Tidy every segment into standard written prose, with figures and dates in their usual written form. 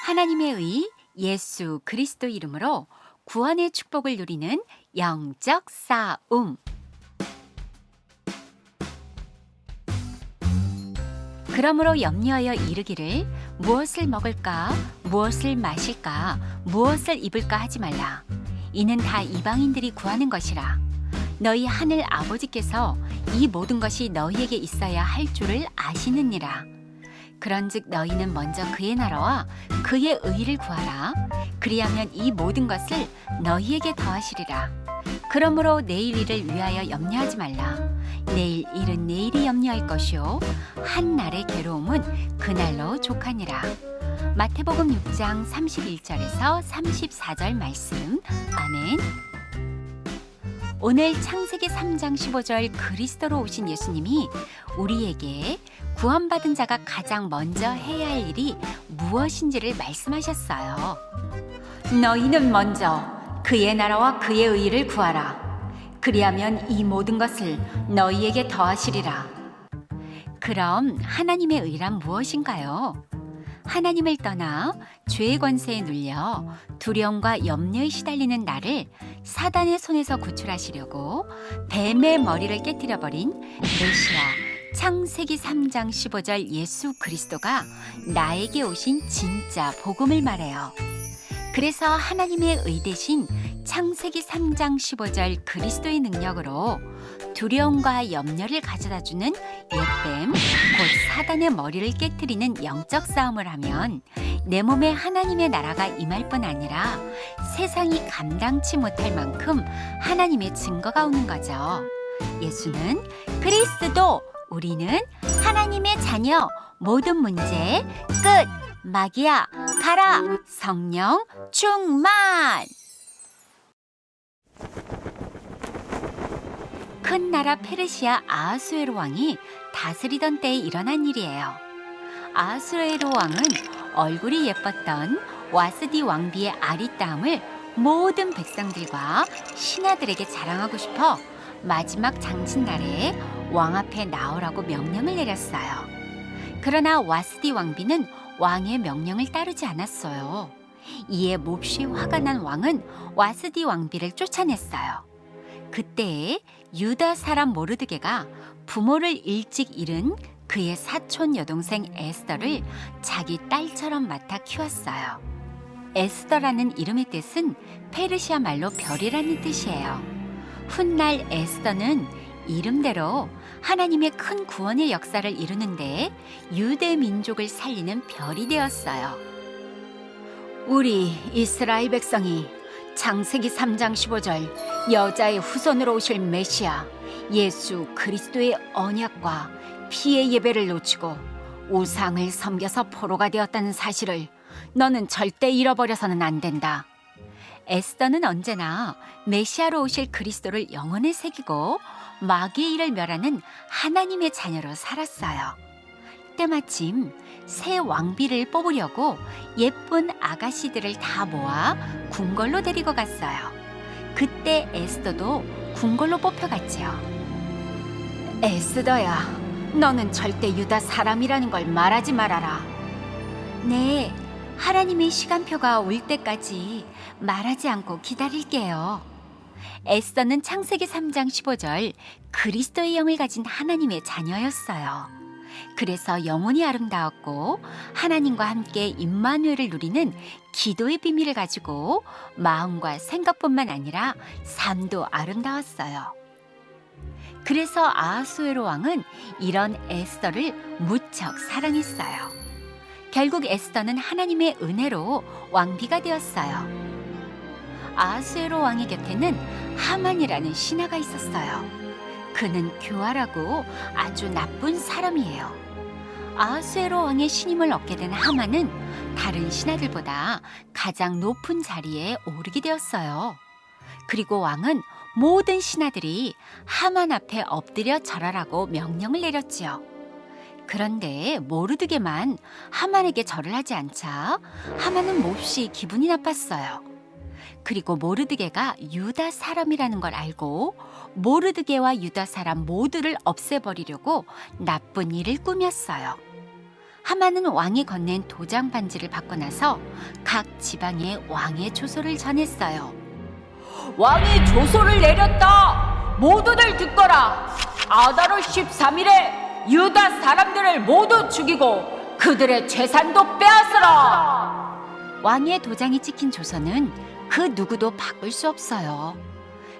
하나님의 의 예수 그리스도 이름으로 구원의 축복을 누리는 영적 싸움. 그러므로 염려하여 이르기를 무엇을 먹을까, 무엇을 마실까, 무엇을 입을까 하지 말라. 이는 다 이방인들이 구하는 것이라. 너희 하늘 아버지께서 이 모든 것이 너희에게 있어야 할 줄을 아시느니라. 그런즉 너희는 먼저 그의 나라와 그의 의를 구하라. 그리하면 이 모든 것을 너희에게 더하시리라. 그러므로 내일 일을 위하여 염려하지 말라. 내일 일은 내일이 염려할 것이요 한 날의 괴로움은 그날로 족하니라. 마태복음 6장 31절에서 34절 말씀. 아멘. 오늘 창세기 3장 15절 그리스도로 오신 예수님이 우리에게 구원받은 자가 가장 먼저 해야 할 일이 무엇인지를 말씀하셨어요. 너희는 먼저 그의 나라와 그의 의를 구하라. 그리하면 이 모든 것을 너희에게 더하시리라. 그럼 하나님의 의란 무엇인가요? 하나님을 떠나 죄의 권세에 눌려 두려움과 염려에 시달리는 나를 사단의 손에서 구출하시려고 뱀의 머리를 깨뜨려버린 메시아 창세기 3장 15절 예수 그리스도가 나에게 오신 진짜 복음을 말해요. 그래서 하나님의 의 대신 창세기 3장 15절 그리스도의 능력으로 두려움과 염려를 가져다주는 옛뱀, 곧 사단의 머리를 깨뜨리는 영적 싸움을 하면 내 몸에 하나님의 나라가 임할 뿐 아니라 세상이 감당치 못할 만큼 하나님의 증거가 오는 거죠. 예수는 그리스도, 우리는 하나님의 자녀, 모든 문제 끝! 마귀야, 가라! 성령 충만! 큰 나라 페르시아 아하수에로 왕이 다스리던 때에 일어난 일이에요. 아하수에로 왕은 얼굴이 예뻤던 와스디 왕비의 아리따움을 모든 백성들과 신하들에게 자랑하고 싶어 마지막 장신날에 왕 앞에 나오라고 명령을 내렸어요. 그러나 와스디 왕비는 왕의 명령을 따르지 않았어요. 이에 몹시 화가 난 왕은 와스디 왕비를 쫓아냈어요. 그때 유다 사람 모르드게가 부모를 일찍 잃은 그의 사촌 여동생 에스더를 자기 딸처럼 맡아 키웠어요. 에스더라는 이름의 뜻은 페르시아 말로 별이라는 뜻이에요. 훗날 에스더는 이름대로 하나님의 큰 구원의 역사를 이루는데 유대 민족을 살리는 별이 되었어요. 우리 이스라엘 백성이 창세기 3장 15절 여자의 후손으로 오실 메시아 예수 그리스도의 언약과 피의 예배를 놓치고 우상을 섬겨서 포로가 되었다는 사실을 너는 절대 잃어버려서는 안 된다. 에스더는 언제나 메시아로 오실 그리스도를 영혼에 새기고 마귀의 일을 멸하는 하나님의 자녀로 살았어요. 때마침 새 왕비를 뽑으려고 예쁜 아가씨들을 다 모아 궁궐로 데리고 갔어요. 그때 에스더도 궁궐로 뽑혀갔지요. 에스더야, 너는 절대 유다 사람이라는 걸 말하지 말아라. 네, 하나님의 시간표가 올 때까지 말하지 않고 기다릴게요. 에스더는 창세기 3장 15절 그리스도의 영을 가진 하나님의 자녀였어요. 그래서 영혼이 아름다웠고 하나님과 함께 임마누엘을 누리는 기도의 비밀을 가지고 마음과 생각뿐만 아니라 삶도 아름다웠어요. 그래서 아하수에로 왕은 이런 에스더를 무척 사랑했어요. 결국 에스더는 하나님의 은혜로 왕비가 되었어요. 아하수에로 왕의 곁에는 하만이라는 신하가 있었어요. 그는 교활하고 아주 나쁜 사람이에요. 아하수에로 왕의 신임을 얻게 된 하만은 다른 신하들보다 가장 높은 자리에 오르게 되었어요. 그리고 왕은 모든 신하들이 하만 앞에 엎드려 절하라고 명령을 내렸지요. 그런데 모르드게만 하만에게 절을 하지 않자 하만은 몹시 기분이 나빴어요. 그리고 모르드게가 유다 사람이라는 걸 알고 모르드게와 유다 사람 모두를 없애버리려고 나쁜 일을 꾸몄어요. 하만은 왕이 건넨 도장 반지를 받고 나서 각 지방에 왕의 조소를 전했어요. 왕이 조소를 내렸다. 모두들 듣거라. 아다르 13일에 유다 사람들을 모두 죽이고 그들의 재산도 빼앗으라. 왕의 도장이 찍힌 조서는 그 누구도 바꿀 수 없어요.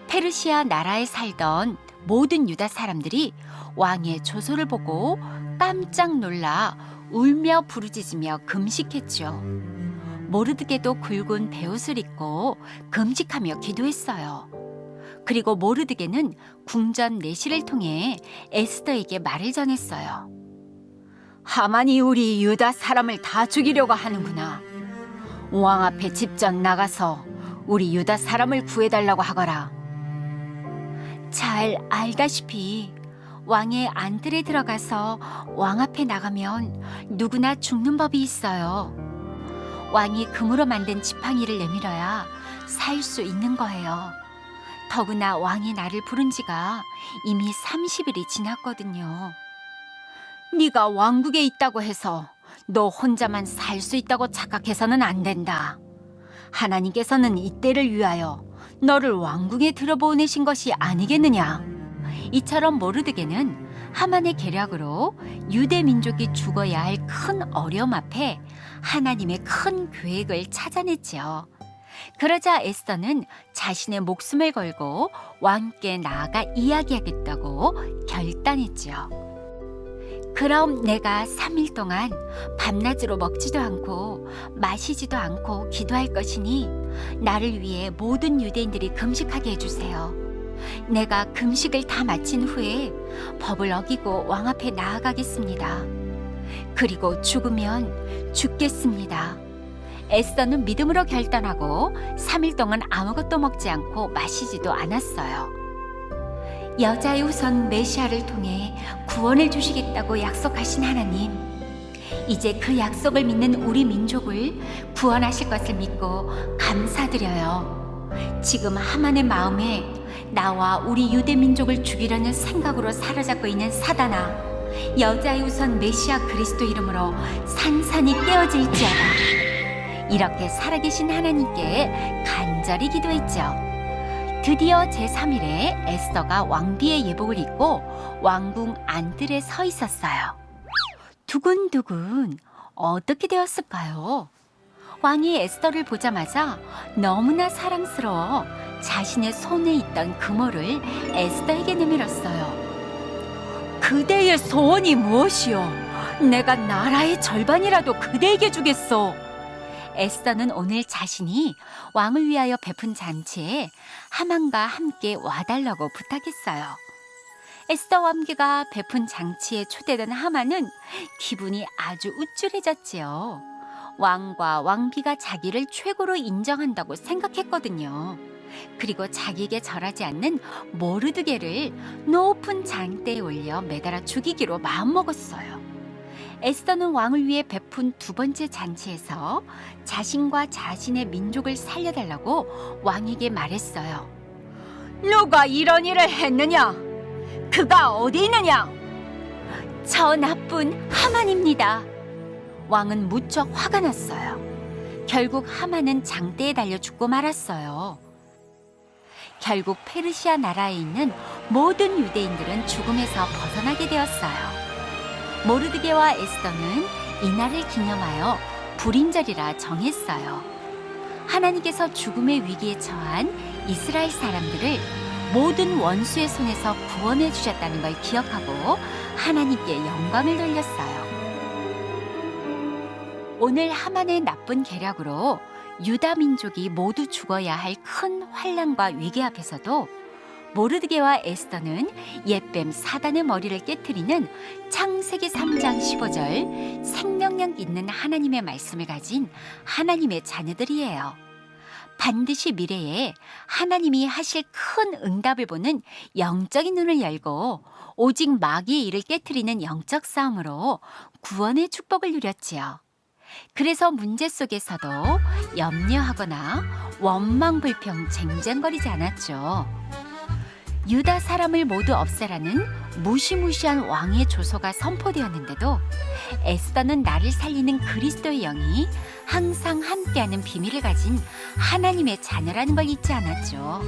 페르시아 나라에 살던 모든 유다 사람들이 왕의 조서를 보고 깜짝 놀라 울며 부르짖으며 금식했죠. 모르드게도 굵은 베옷을 입고 금식하며 기도했어요. 그리고 모르드게는 궁전 내시를 통해 에스더에게 말을 전했어요. 하만이 우리 유다 사람을 다 죽이려고 하는구나. 왕 앞에 직접 나가서 우리 유다 사람을 구해달라고 하거라. 잘 알다시피 왕의 안뜰에 들어가서 왕 앞에 나가면 누구나 죽는 법이 있어요. 왕이 금으로 만든 지팡이를 내밀어야 살 수 있는 거예요. 더구나 왕이 나를 부른 지가 이미 30일이 지났거든요. 네가 왕국에 있다고 해서 너 혼자만 살 수 있다고 착각해서는 안 된다. 하나님께서는 이때를 위하여 너를 왕궁에 들여보내신 것이 아니겠느냐. 이처럼 모르드게는 하만의 계략으로 유대 민족이 죽어야 할 큰 어려움 앞에 하나님의 큰 계획을 찾아냈지요. 그러자 에스더는 자신의 목숨을 걸고 왕께 나아가 이야기하겠다고 결단했지요. 그럼 내가 3일 동안 밤낮으로 먹지도 않고 마시지도 않고 기도할 것이니 나를 위해 모든 유대인들이 금식하게 해주세요. 내가 금식을 다 마친 후에 법을 어기고 왕 앞에 나아가겠습니다. 그리고 죽으면 죽겠습니다. 에스더는 믿음으로 결단하고 3일 동안 아무것도 먹지 않고 마시지도 않았어요. 여자의 후손 메시아를 통해 구원을 주시겠다고 약속하신 하나님, 이제 그 약속을 믿는 우리 민족을 구원하실 것을 믿고 감사드려요. 지금 하만의 마음에 나와 우리 유대 민족을 죽이려는 생각으로 사로잡고 있는 사단아, 여자의 후손 메시아 그리스도 이름으로 산산이 깨어질지어다. 이렇게 살아계신 하나님께 간절히 기도했죠. 드디어 제3일에 에스더가 왕비의 예복을 입고 왕궁 안뜰에 서 있었어요. 두근두근 어떻게 되었을까요? 왕이 에스더를 보자마자 너무나 사랑스러워 자신의 손에 있던 금호를 에스더에게 내밀었어요. 그대의 소원이 무엇이요? 내가 나라의 절반이라도 그대에게 주겠소. 에스더는 오늘 자신이 왕을 위하여 베푼 잔치에 하만과 함께 와달라고 부탁했어요. 에스더 왕비가 베푼 잔치에 초대된 하만은 기분이 아주 우쭐해졌지요. 왕과 왕비가 자기를 최고로 인정한다고 생각했거든요. 그리고 자기에게 절하지 않는 모르드게를 높은 장대에 올려 매달아 죽이기로 마음먹었어요. 에스더는 왕을 위해 베푼 두 번째 잔치에서 자신과 자신의 민족을 살려달라고 왕에게 말했어요. 누가 이런 일을 했느냐? 그가 어디 있느냐? 저 나쁜 하만입니다. 왕은 무척 화가 났어요. 결국 하만은 장대에 달려 죽고 말았어요. 결국 페르시아 나라에 있는 모든 유대인들은 죽음에서 벗어나게 되었어요. 모르드게와 에스더는 이날을 기념하여 불임절이라 정했어요. 하나님께서 죽음의 위기에 처한 이스라엘 사람들을 모든 원수의 손에서 구원해 주셨다는 걸 기억하고 하나님께 영광을 돌렸어요. 오늘 하만의 나쁜 계략으로 유다 민족이 모두 죽어야 할 큰 환난과 위기 앞에서도 모르드게와 에스더는 옛뱀 사단의 머리를 깨트리는 창세기 3장 15절 생명력 있는 하나님의 말씀을 가진 하나님의 자녀들이에요. 반드시 미래에 하나님이 하실 큰 응답을 보는 영적인 눈을 열고 오직 마귀의 일을 깨트리는 영적 싸움으로 구원의 축복을 누렸지요. 그래서 문제 속에서도 염려하거나 원망불평 쟁쟁거리지 않았죠. 유다 사람을 모두 없애라는 무시무시한 왕의 조서가 선포되었는데도 에스더는 나를 살리는 그리스도의 영이 항상 함께하는 비밀을 가진 하나님의 자녀라는 걸 잊지 않았죠.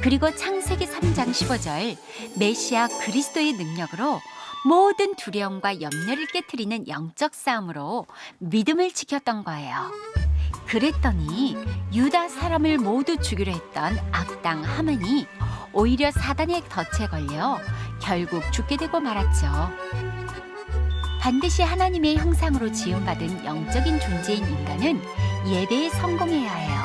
그리고 창세기 3장 15절 메시아 그리스도의 능력으로 모든 두려움과 염려를 깨트리는 영적 싸움으로 믿음을 지켰던 거예요. 그랬더니 유다 사람을 모두 죽이려 했던 악당 하만이 오히려 사단의 덫에 걸려 결국 죽게 되고 말았죠. 반드시 하나님의 형상으로 지음받은 영적인 존재인 인간은 예배에 성공해야 해요.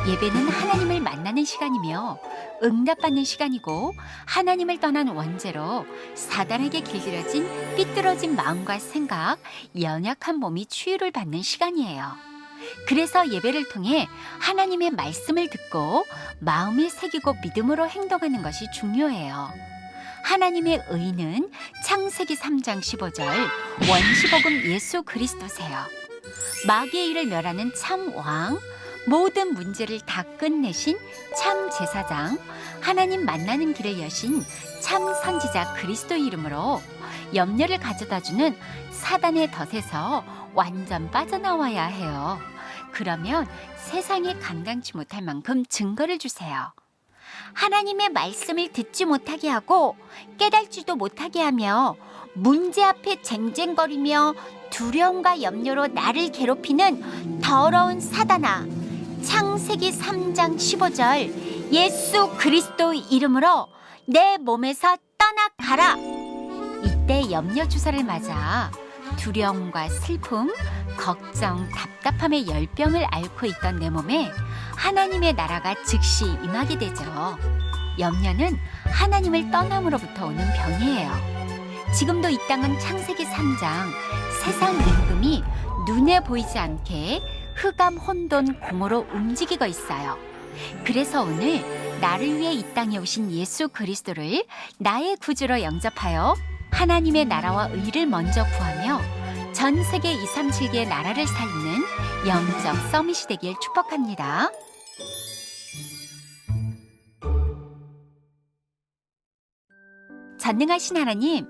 예배는 하나님을 만나는 시간이며 응답받는 시간이고 하나님을 떠난 원죄로 사단에게 길들여진 삐뚤어진 마음과 생각, 연약한 몸이 치유를 받는 시간이에요. 그래서 예배를 통해 하나님의 말씀을 듣고 마음에 새기고 믿음으로 행동하는 것이 중요해요. 하나님의 의는 창세기 3장 15절 원시복음 예수 그리스도세요. 마귀의 일을 멸하는 참 왕, 모든 문제를 다 끝내신 참 제사장, 하나님 만나는 길을 여신 참 선지자 그리스도의 이름으로 염려를 가져다주는 사단의 덫에서 완전 빠져나와야 해요. 그러면 세상에 감당치 못할 만큼 증거를 주세요. 하나님의 말씀을 듣지 못하게 하고 깨달지도 못하게 하며 문제 앞에 쟁쟁거리며 두려움과 염려로 나를 괴롭히는 더러운 사단아, 창세기 3장 15절 예수 그리스도의 이름으로 내 몸에서 떠나가라. 이때 염려 주사를 맞아 두려움과 슬픔, 걱정, 답답함의 열병을 앓고 있던 내 몸에 하나님의 나라가 즉시 임하게 되죠. 염려는 하나님을 떠남으로부터 오는 병이에요. 지금도 이 땅은 창세기 3장 세상 임금이 눈에 보이지 않게 흑암, 혼돈, 공허로 움직이고 있어요. 그래서 오늘 나를 위해 이 땅에 오신 예수 그리스도를 나의 구주로 영접하여 하나님의 나라와 의를 먼저 구하며 전 세계 237개의 나라를 살리는 영적 서밋이 되길 축복합니다. 전능하신 하나님,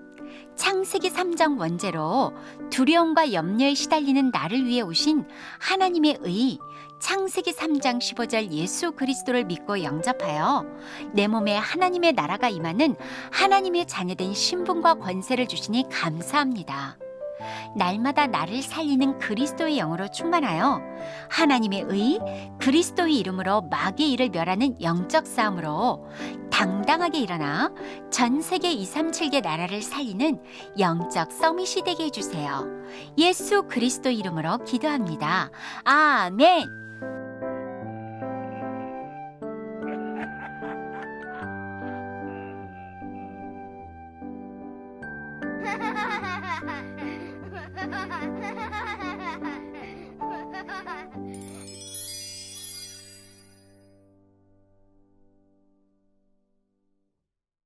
창세기 3장 원제로 두려움과 염려에 시달리는 나를 위해 오신 하나님의 의, 창세기 3장 15절 예수 그리스도를 믿고 영접하여 내 몸에 하나님의 나라가 임하는 하나님의 자녀된 신분과 권세를 주시니 감사합니다. 날마다 나를 살리는 그리스도의 영으로 충만하여 하나님의 의, 그리스도의 이름으로 마귀의 일을 멸하는 영적 싸움으로 당당하게 일어나 전 세계 237개 나라를 살리는 영적 서밋이 되게 해주세요. 예수 그리스도 이름으로 기도합니다. 아멘.